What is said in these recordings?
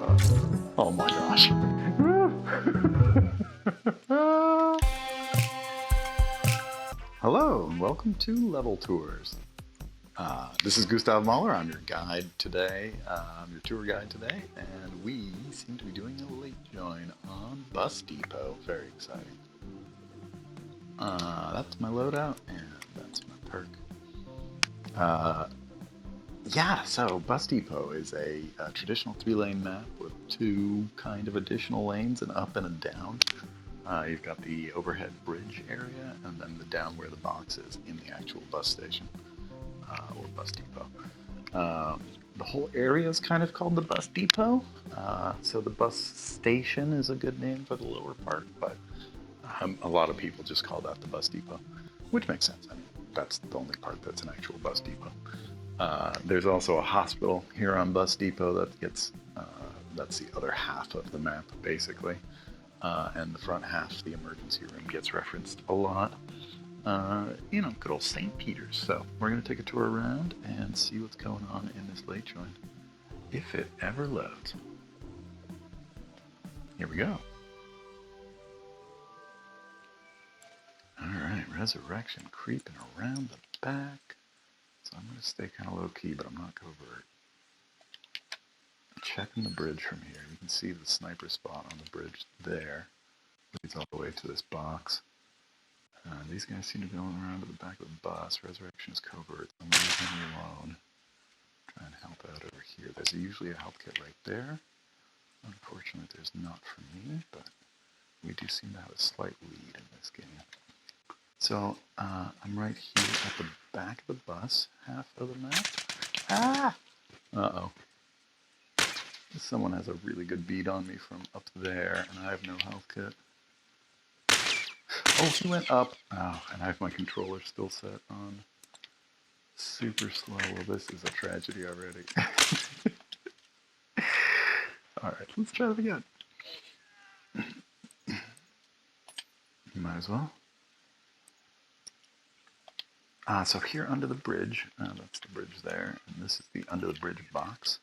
Oh my gosh. Hello, and welcome to Level Tours. This is Gustav Mahler. I'm your guide today. I'm your tour guide today, and we seem to be doing a late join on Bus Depot. Very exciting. That's my loadout, and that's my perk. Yeah, so Bus Depot is a traditional 3-lane map with 2 kind of additional lanes, an up and a down. You've got the overhead bridge area, and then the down where the box is in the actual bus station, or Bus Depot. The whole area is kind of called the Bus Depot, so the bus station is a good name for the lower part, but a lot of people just call that the Bus Depot, which makes sense. I mean, that's the only part that's an actual bus depot. There's also a hospital here on Bus Depot that gets, that's the other half of the map, basically. And the front half, the emergency room, gets referenced a lot. Good old St. Peter's. So we're going to take a tour around and see what's going on in this late joint, if it ever loads. Here we go. Alright, Resurrection creeping around the back. So I'm going to stay kind of low-key, but I'm not covert. Checking the bridge from here. You can see the sniper spot on the bridge there. Leads all the way to this box. These guys seem to be going around to the back of the bus. Resurrection is covert. I'm leaving him alone. Try and help out over here. There's usually a health kit right there. Unfortunately, there's not for me, but we do seem to have a slight lead in this game. So, I'm right here at the back of the bus, half of the map. Ah! Uh-oh. Someone has a really good bead on me from up there, and I have no health kit. Oh, he went up. Oh, and I have my controller still set on super slow. Well, this is a tragedy already. Alright, let's try it again. Might as well. So here under the bridge, that's the bridge there, and this is the under the bridge box.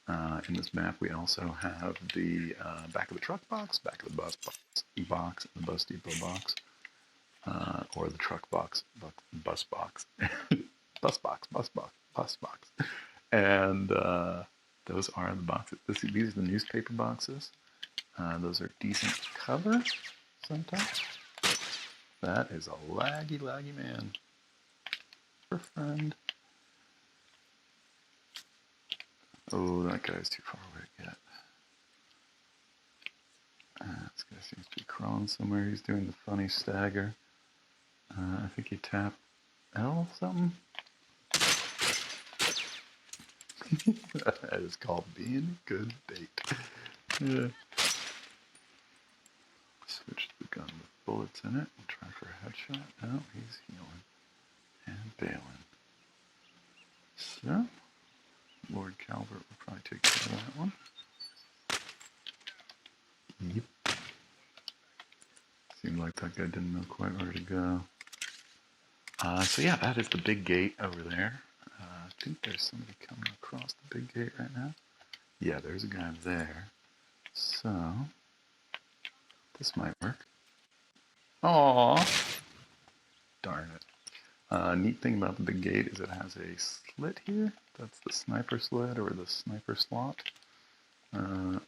In this map, we also have the back of the truck box, back of the bus box, and the Bus Depot box, or the truck box, bus box, bus box, and those are the boxes. These are the newspaper boxes. Those are decent cover sometimes. That is a laggy man. For friend. Oh, that guy's too far away to get. This guy seems to be crawling somewhere. He's doing the funny stagger. I think he tapped L something. That is called being good bait. Yeah. Switch the gun with bullets in it. We'll try for a headshot. No, he's healing. And bailing. So, Lord Calvert will probably take care of that one. Yep. Seemed like that guy didn't know quite where to go. So yeah, that is the big gate over there. I think there's somebody coming across the big gate right now. Yeah, there's a guy there. So, this might work. Aww. Darn it. Neat thing about the big gate is it has a slit here. That's the sniper slit or the sniper slot. The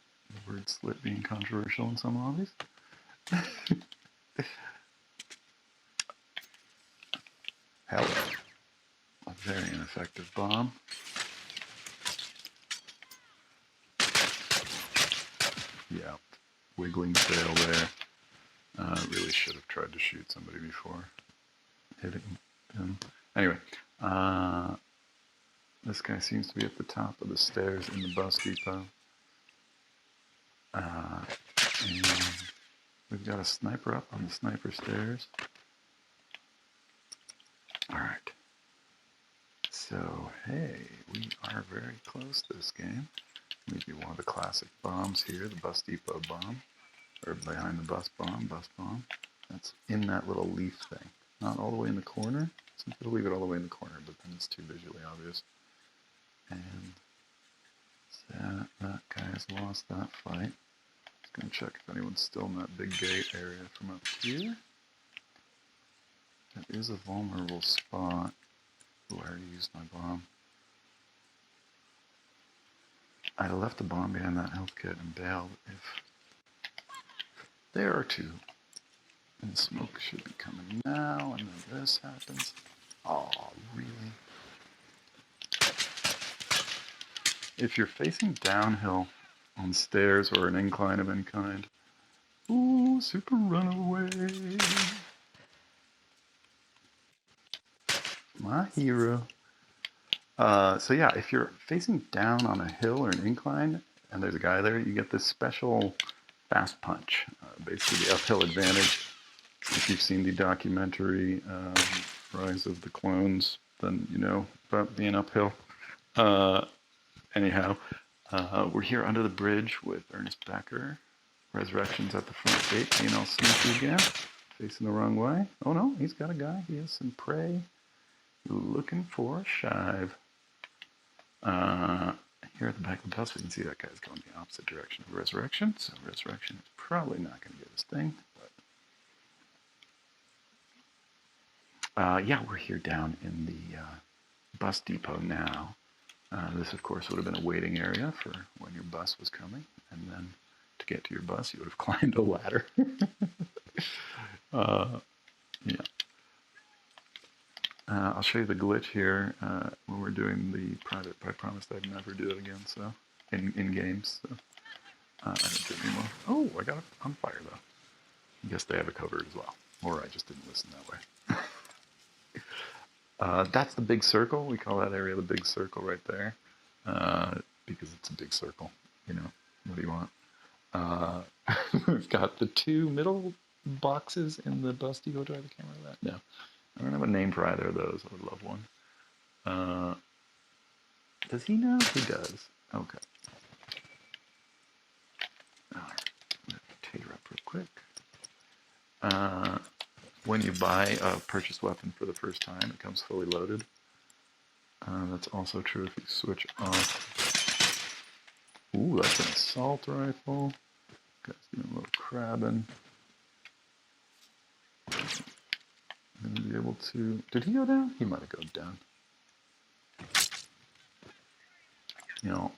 word slit being controversial in some lobbies. Hello. A very ineffective bomb. Yeah, wiggling tail there. Really should have tried to shoot somebody before hitting him. Anyway, this guy seems to be at the top of the stairs in the Bus Depot. And we've got a sniper up on the sniper stairs. Alright. So, hey, we are very close this game. Maybe one of the classic bombs here, the Bus Depot bomb. Or behind the bus bomb. That's in that little leaf thing. Not all the way in the corner. Some people leave it all the way in the corner, but then it's too visually obvious. And That guy has lost that fight. Just gonna check if anyone's still in that big gate area from up here. That is a vulnerable spot. Oh, I already used my bomb. I left the bomb behind that health kit and bailed if there are two. And smoke should be coming now, and then this happens. Oh, really? If you're facing downhill on stairs or an incline of any kind, ooh, super runaway. My hero. So yeah, if you're facing down on a hill or an incline, and there's a guy there, you get this special fast punch. Basically the uphill advantage. If you've seen the documentary Rise of the Clones, then you know about being uphill. Anyhow, we're here under the bridge with Ernest Becker. Resurrection's at the front gate, being all sneaky again. Facing the wrong way. Oh no, he's got a guy. He has some prey. Looking for a shive. Here at the back of the bus, we can see that guy's going the opposite direction of Resurrection. So Resurrection is probably not going to get his thing. But yeah, we're here down in the bus depot now. This, of course, would have been a waiting area for when your bus was coming. And then to get to your bus, you would have climbed a ladder. Yeah. I'll show you the glitch here when we're doing the private. I promised I'd never do it again, so in games. So I don't do it anymore. Oh, I got it on fire though. I guess they have it covered as well, or I just didn't listen that way. That's the big circle. We call that area the big circle right there because it's a big circle. You know, what do you want? We've got the two middle boxes in the bus depot. Do I have a camera of that? No. I don't have a name for either of those. I would love one. Does he know? He does. Okay. Alright. Let me tater up real quick. When you buy a purchased weapon for the first time, it comes fully loaded. That's also true if you switch off. Ooh, that's an assault rifle. Guy's doing a little crabbing. I'm going to be able to... Did he go down? He might have gone down. You know,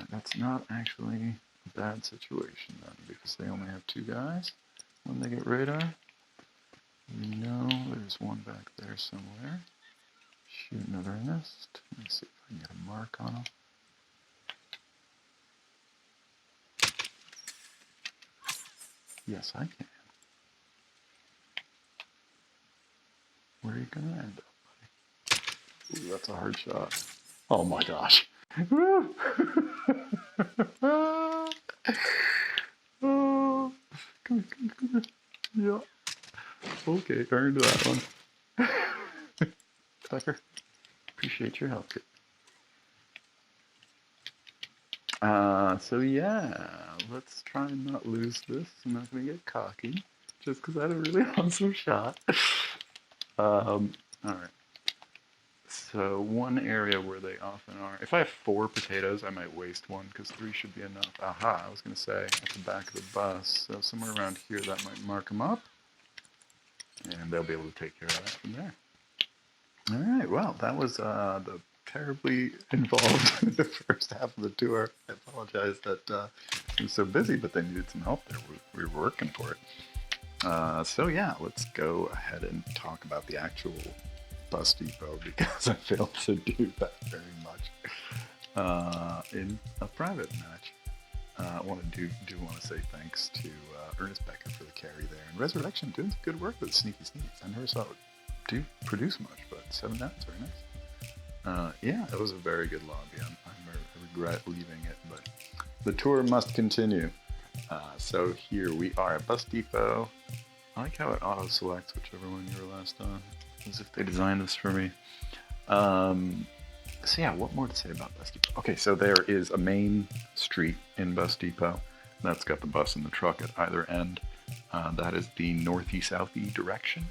that's not actually a bad situation then, because they only have two guys when they get radar. We know there's one back there somewhere. Shoot another nest. Let me see if I can get a mark on him. Yes, I can. Where are you going to end up, buddy? Ooh, that's a hard shot. Oh my gosh. Oh, come here. Yeah. Okay, earned that one. Becker, appreciate your help. So yeah, let's try and not lose this. I'm not going to get cocky, just because I had a really awesome shot. Alright. So one area where they often are, if I have 4 potatoes, I might waste one, because 3 should be enough. Aha, I was going to say, at the back of the bus, so somewhere around here that might mark them up, and they'll be able to take care of that from there. Alright, well, that was the terribly involved in the first half of the tour. I apologize that it was so busy, but they needed some help there. We were working for it. So yeah, let's go ahead and talk about the actual bus depot, because I failed to do that very much in a private match. I want to want to say thanks to Ernest Becker for the carry there, and Resurrection doing some good work with Sneaky Sneaks. I never saw it do produce much, but 7 nuts, very nice. Yeah, it was a very good lobby. I regret leaving it, but the tour must continue. So here we are at Bus Depot. I like how it auto-selects whichever one you were last on, as if they designed this for me. So yeah, what more to say about Bus Depot? Okay, so there is a main street in Bus Depot. That's got the bus and the truck at either end. That is the northeast-southeast direction.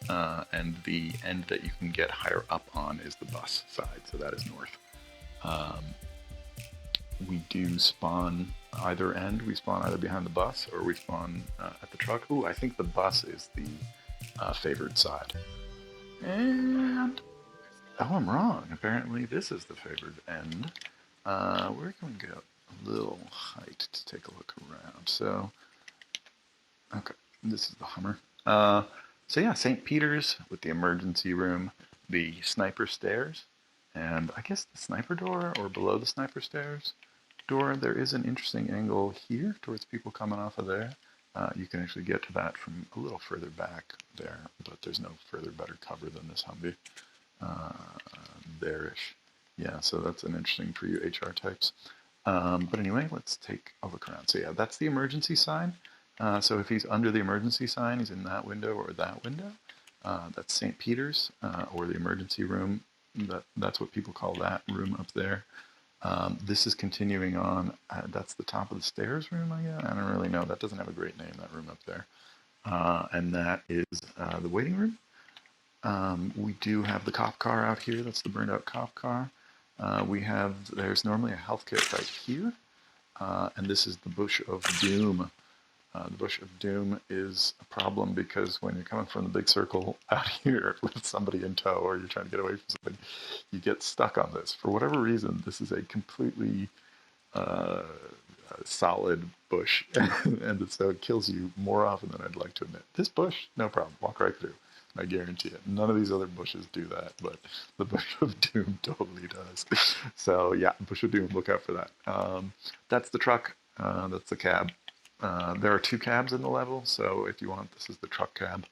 And the end that you can get higher up on is the bus side, so that is north. we do spawn either end. We spawn either behind the bus or we spawn at the truck. Ooh, I think the bus is the favored side. And oh, I'm wrong. Apparently, this is the favored end. Where can we go? A little height to take a look around. So, okay, this is the Hummer. So yeah, St. Peter's with the emergency room, the sniper stairs, and I guess the sniper door or below the sniper stairs door. There is an interesting angle here towards people coming off of there. You can actually get to that from a little further back there, but there's no further better cover than this Humvee. There-ish. Yeah, so that's an interesting for you HR types. But anyway, let's take a look around. So yeah, that's the emergency sign. So if he's under the emergency sign, he's in that window or that window. That's St. Peter's or the emergency room. That's what people call that room up there. This is continuing on. That's the top of the stairs room, I guess. I don't really know. That doesn't have a great name, that room up there. And that is the waiting room. We do have the cop car out here. That's the burned out cop car. There's normally a health kit right here. And this is the Bush of Doom. The Bush of Doom is a problem because when you're coming from the big circle out here with somebody in tow or you're trying to get away from something, you get stuck on this. For whatever reason, this is a completely solid bush, and so it kills you more often than I'd like to admit. This bush, no problem. Walk right through. I guarantee it. None of these other bushes do that, but the Bush of Doom totally does. So yeah, Bush of Doom, look out for that. That's the truck. That's the cab. There are two cabs in the level, so if you want, this is the truck cab.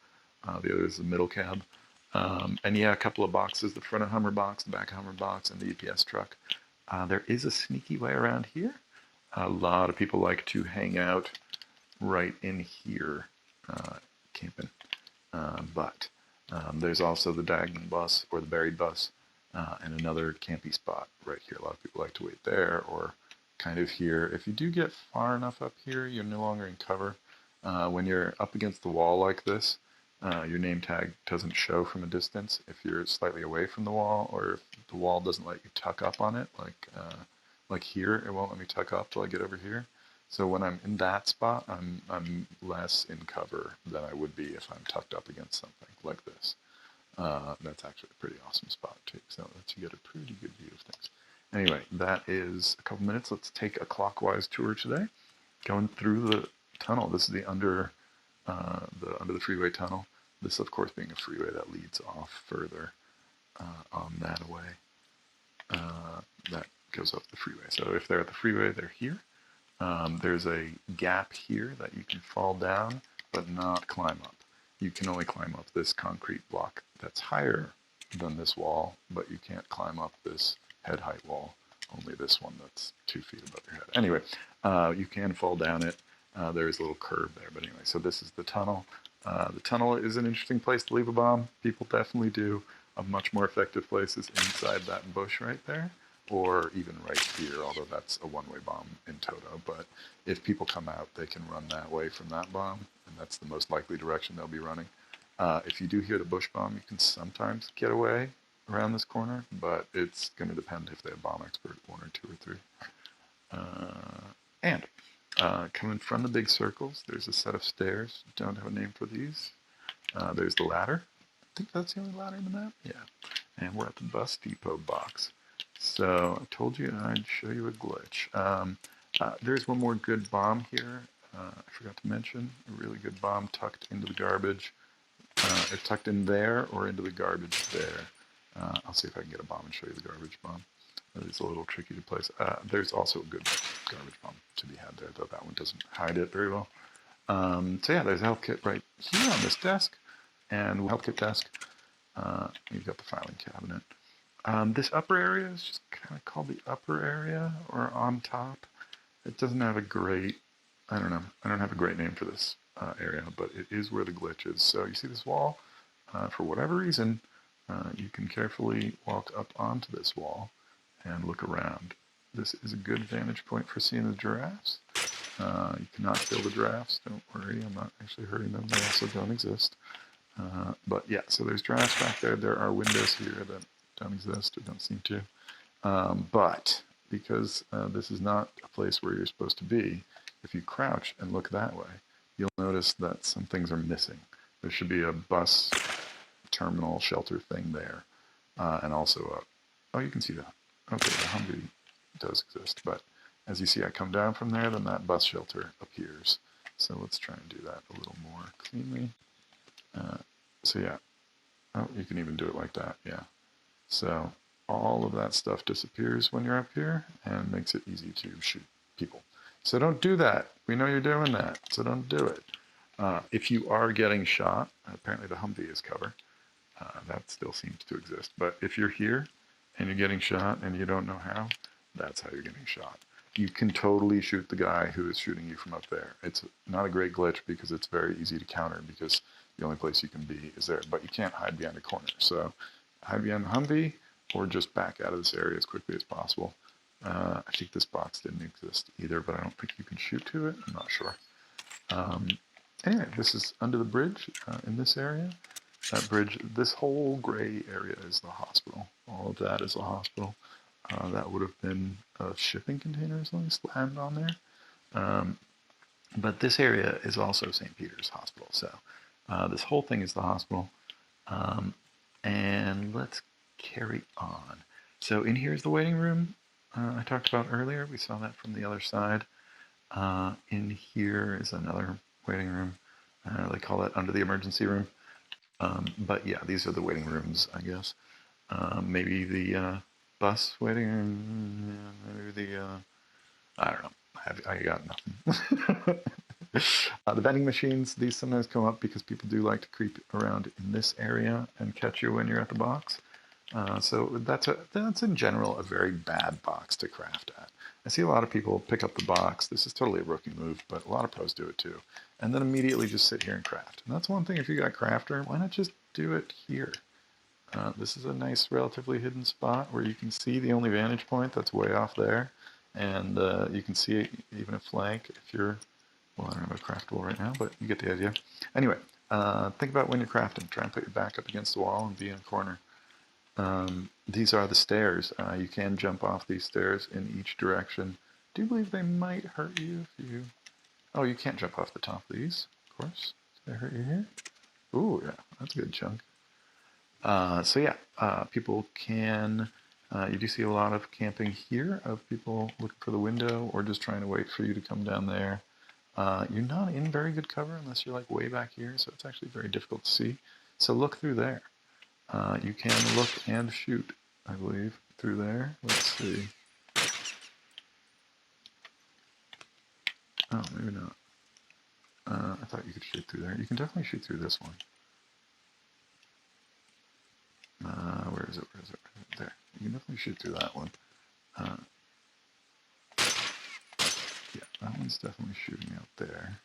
The other is the middle cab. And yeah, a couple of boxes, the front of Hummer box, the back of Hummer box, and the EPS truck. There is a sneaky way around here. A lot of people like to hang out right in here, camping. But there's also the diagonal bus or the buried bus and another campy spot right here. A lot of people like to wait there or kind of here. If you do get far enough up here, you're no longer in cover. When you're up against the wall like this, your name tag doesn't show from a distance. If you're slightly away from the wall or if the wall doesn't let you tuck up on it, like here, it won't let me tuck up till I get over here. So when I'm in that spot, I'm less in cover than I would be if I'm tucked up against something like this. That's actually a pretty awesome spot too, so that lets you get a pretty good view of things. Anyway, that is a couple minutes. Let's take a clockwise tour today. Going through the tunnel. This is the under the freeway tunnel. This, of course, being a freeway that leads off further on that way. That goes up the freeway. So if they're at the freeway, they're here. There's a gap here that you can fall down, but not climb up. You can only climb up this concrete block that's higher than this wall, but you can't climb up this head height wall, only this one that's 2 feet above your head. Anyway, you can fall down it. There's a little curve there, but anyway, so this is the tunnel. The tunnel is an interesting place to leave a bomb. People definitely do. Much more effective places inside that bush right there, or even right here, although that's a one-way bomb in toto. But if people come out, they can run that way from that bomb, and that's the most likely direction they'll be running. If you do hear the bush bomb, you can sometimes get away around this corner, but it's going to depend if they have bomb expert 1 or 2 or 3. Coming from the big circles, there's a set of stairs. Don't have a name for these. There's the ladder. I think that's the only ladder in the map. Yeah. And we're at the bus depot box. So I told you I'd show you a glitch. There's one more good bomb here. I forgot to mention a really good bomb tucked into the garbage. It's tucked in there or into the garbage there. I'll see if I can get a bomb and show you the garbage bomb. It's a little tricky to place. There's also a good garbage bomb to be had there, though that one doesn't hide it very well. So yeah, there's a health kit right here on this desk. And health kit desk, you've got the filing cabinet. This upper area is just kind of called the upper area or on top. It doesn't have a great, I don't know, I don't have a great name for this area, but it is where the glitch is. So you see this wall? For whatever reason, you can carefully walk up onto this wall and look around. This is a good vantage point for seeing the giraffes. You cannot kill the giraffes, don't worry, I'm not actually hurting them, they also don't exist. But yeah, so there's giraffes back there. There are windows here that don't exist or don't seem to. But because this is not a place where you're supposed to be, if you crouch and look that way, you'll notice that some things are missing. There should be a bus terminal shelter thing there, and also a, oh, you can see that. Okay, the Humvee does exist, but as you see, I come down from there, then that bus shelter appears. So let's try and do that a little more cleanly. So yeah, oh, you can even do it like that, yeah. So all of that stuff disappears when you're up here and makes it easy to shoot people. So don't do that. We know you're doing that, so don't do it. If you are getting shot, apparently the Humvee is cover. That still seems to exist. But if you're here and you're getting shot and you don't know how, that's how you're getting shot. You can totally shoot the guy who is shooting you from up there. It's not a great glitch because it's very easy to counter because the only place you can be is there. But you can't hide behind a corner. So hide behind the Humvee or just back out of this area as quickly as possible. I think this box didn't exist either, but I don't think you can shoot to it. I'm not sure. Anyway, this is under the bridge in this area. That bridge, this whole gray area is the hospital. All of that is the hospital. That would have been a shipping container or something slammed on there. But this area is also St. Peter's Hospital. So this whole thing is the hospital. And let's carry on. So in here is the waiting room I talked about earlier. We saw that from the other side. In here is another waiting room. They call that under the emergency room. But yeah, these are the waiting rooms, I guess. Maybe the bus waiting room, maybe the, I don't know. I got nothing. The vending machines, these sometimes come up because people do like to creep around in this area and catch you when you're at the box. So that's in general a very bad box to craft at. I see a lot of people pick up the box. This is totally a rookie move, but a lot of pros do it too. And then immediately just sit here and craft. And that's one thing, if you got Crafter, why not just do it here? This is a nice, relatively hidden spot where you can see the only vantage point that's way off there. And you can see even a flank if you're, well, I don't have a craftable right now, but you get the idea. Anyway, think about when you're crafting. Try and put your back up against the wall and be in a corner. These are the stairs. You can jump off these stairs in each direction. I do believe they might hurt you if you... Oh, you can't jump off the top of these, of course. Did they hurt you here? Ooh, yeah, that's a good chunk. So yeah, people can... you do see a lot of camping here of people looking for the window or just trying to wait for you to come down there. You're not in very good cover unless you're like way back here, so it's actually very difficult to see. So look through there. You can look and shoot, I believe, through there. Let's see. Oh, maybe not. I thought you could shoot through there. You can definitely shoot through this one. Where is it? Where is it? There. You can definitely shoot through that one. Yeah, that one's definitely shooting out there.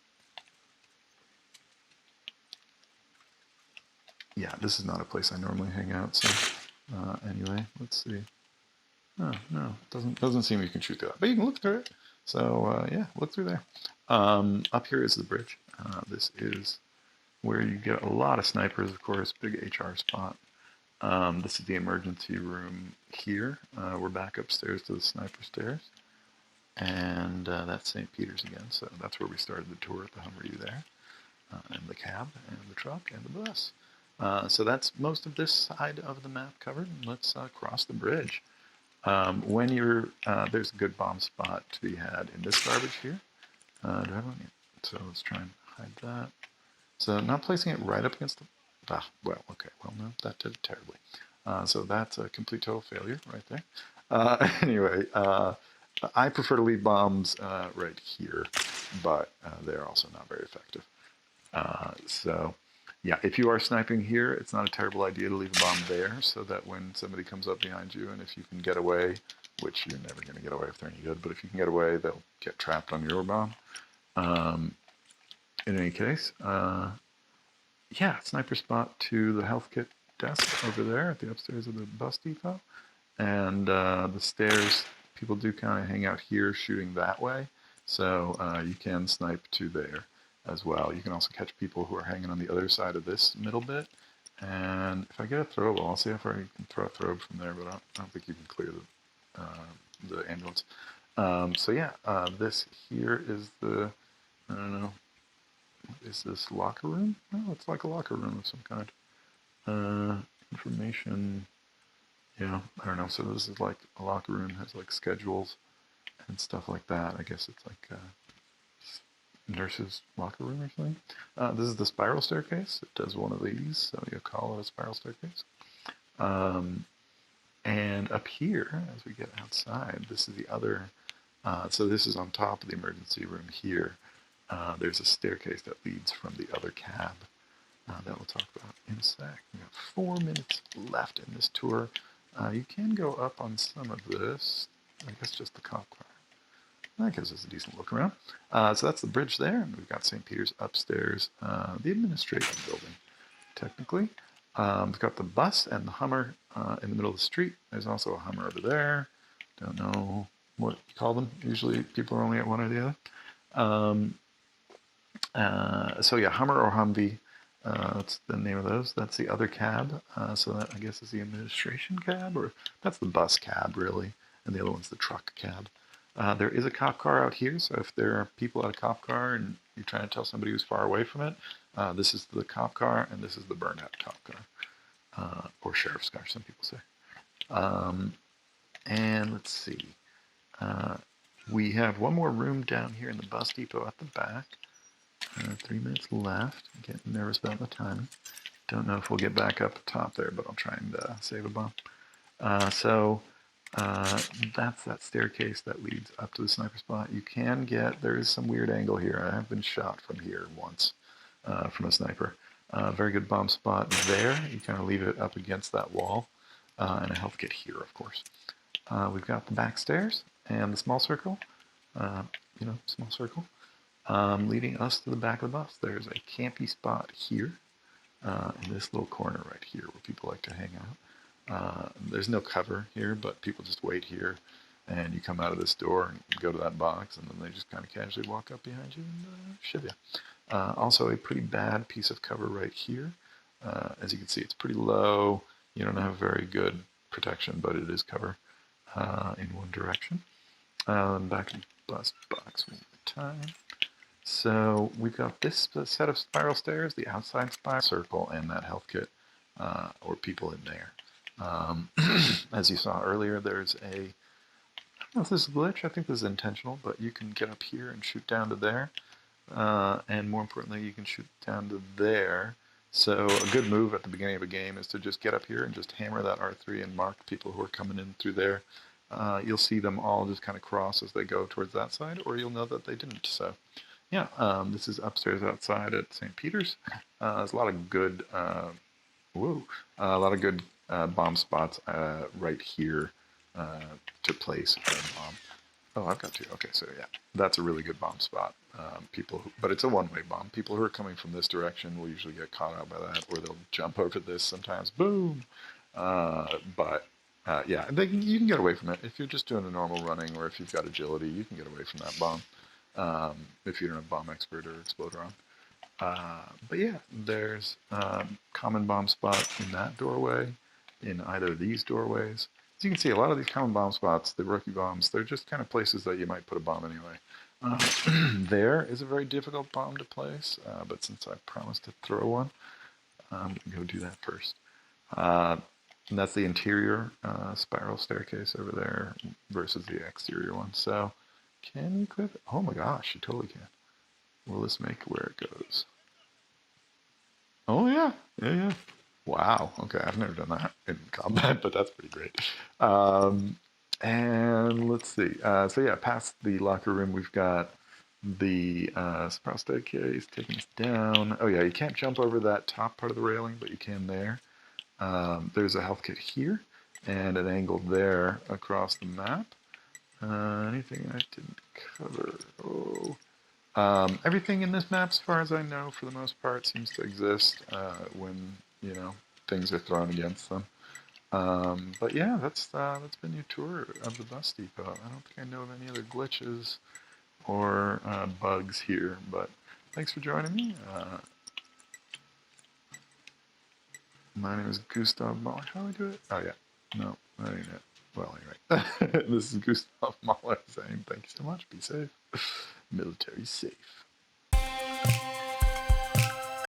Yeah, this is not a place I normally hang out, so anyway, let's see. Oh, no, doesn't seem you can shoot through that, but you can look through it. So yeah, look through there. Up here is the bridge. This is where you get a lot of snipers, of course, big HR spot. This is the emergency room here. We're back upstairs to the sniper stairs. And that's St. Peter's again, so that's where we started the tour at the Humvee there. And the cab, and the truck, and the bus. So that's most of this side of the map covered. Let's cross the bridge. When you're, there's a good bomb spot to be had in this garbage here. Do I have one? So let's try and hide that. So not placing it right up against the, well, okay, well, no, that did it terribly. So that's a complete total failure right there. Anyway, I prefer to leave bombs right here, but they're also not very effective. So yeah, if you are sniping here, it's not a terrible idea to leave a bomb there so that when somebody comes up behind you, and if you can get away, which you're never going to get away if they're any good, but if you can get away, they'll get trapped on your bomb. In any case, yeah, sniper spot to the health kit desk over there at the upstairs of the bus depot. And the stairs, people do kind of hang out here shooting that way. So you can snipe to there as well. You can also catch people who are hanging on the other side of this middle bit. And if I get a throwable, I'll see how far you can throw a throw from there, but I don't think you can clear the ambulance. So yeah, this here is the, I don't know, is this locker room? No, it's like a locker room of some kind. Information, yeah, I don't know. So this is like a locker room, has like schedules and stuff like that. I guess it's like nurse's locker room or something. This is the spiral staircase. It does one of these, so you call it a spiral staircase. And up here, as we get outside, this is the other, so this is on top of the emergency room here. There's a staircase that leads from the other cab that we'll talk about in a sec. We have 4 minutes left in this tour. You can go up on some of this. I guess just the cop car. That gives us a decent look around. So that's the bridge there, and we've got St. Peter's upstairs, the administration building, technically. We've got the bus and the Hummer in the middle of the street. There's also a Hummer over there. Don't know what you call them. Usually people are only at one or the other. So yeah, Hummer or Humvee. That's the name of those. That's the other cab. So that, I guess, is the administration cab, or that's the bus cab, really. And the other one's the truck cab. There is a cop car out here, so if there are people at a cop car and you're trying to tell somebody who's far away from it, this is the cop car, and this is the burned out cop car, or sheriff's car, some people say. And let's see. We have one more room down here in the bus depot at the back. 3 minutes left. I'm getting nervous about the timing. Don't know if we'll get back up top there, but I'll try and save a bomb. So that's that staircase that leads up to the sniper spot. You can get, there is some weird angle here. I have been shot from here once from a sniper. Very good bomb spot there. You kind of leave it up against that wall. And a health kit here, of course. We've got the back stairs and the small circle. Small circle. Leading us to the back of the bus. There's a campy spot here in this little corner right here where people like to hang out. There's no cover here, but people just wait here, and you come out of this door and go to that box, and then they just kind of casually walk up behind you and shiv you. Also a pretty bad piece of cover right here. As you can see, it's pretty low. You don't have very good protection, but it is cover in one direction. Back in the bus box one more time. So we've got this set of spiral stairs, the outside spiral circle, and that health kit, or people in there. As you saw earlier, there's a, I don't know if this is a glitch, I think this is intentional, but you can get up here and shoot down to there. And more importantly, you can shoot down to there. So a good move at the beginning of a game is to just get up here and just hammer that R3 and mark people who are coming in through there. You'll see them all just kind of cross as they go towards that side, or you'll know that they didn't. So yeah, this is upstairs outside at St. Peter's. There's a lot of good, bomb spots right here to place a bomb. Oh, I've got two. Okay, so yeah, that's a really good bomb spot. But it's a one-way bomb. People who are coming from this direction will usually get caught out by that, or they'll jump over this sometimes. Boom! Yeah, you can get away from it. If you're just doing a normal running, or if you've got agility, you can get away from that bomb. If you're a bomb expert or exploder on. But yeah, there's common bomb spot in that doorway, in either of these doorways. As you can see, a lot of these common bomb spots, the rookie bombs, they're just kind of places that you might put a bomb anyway. There is a very difficult bomb to place, but since I promised to throw one, I'm going to go do that first. And that's the interior spiral staircase over there versus the exterior one. So, can you clip it? Oh my gosh, you totally can. Will this make where it goes? Oh yeah, yeah. Wow, okay, I've never done that in combat, but that's pretty great. And let's see. So yeah, past the locker room, we've got the spiral staircase taking us down. Oh yeah, you can't jump over that top part of the railing, but you can there. There's a health kit here, and an angle there across the map. Anything I didn't cover? Oh. Everything in this map, as far as I know, for the most part, seems to exist when, things are thrown against them. But yeah, that's been your tour of the bus depot. I don't think I know of any other glitches or bugs here, but thanks for joining me. My name is Gustav Mahler. How do I do it? Oh yeah, no, that ain't it. Well, anyway. This is Gustav Mahler saying thank you so much. Be safe. Military safe.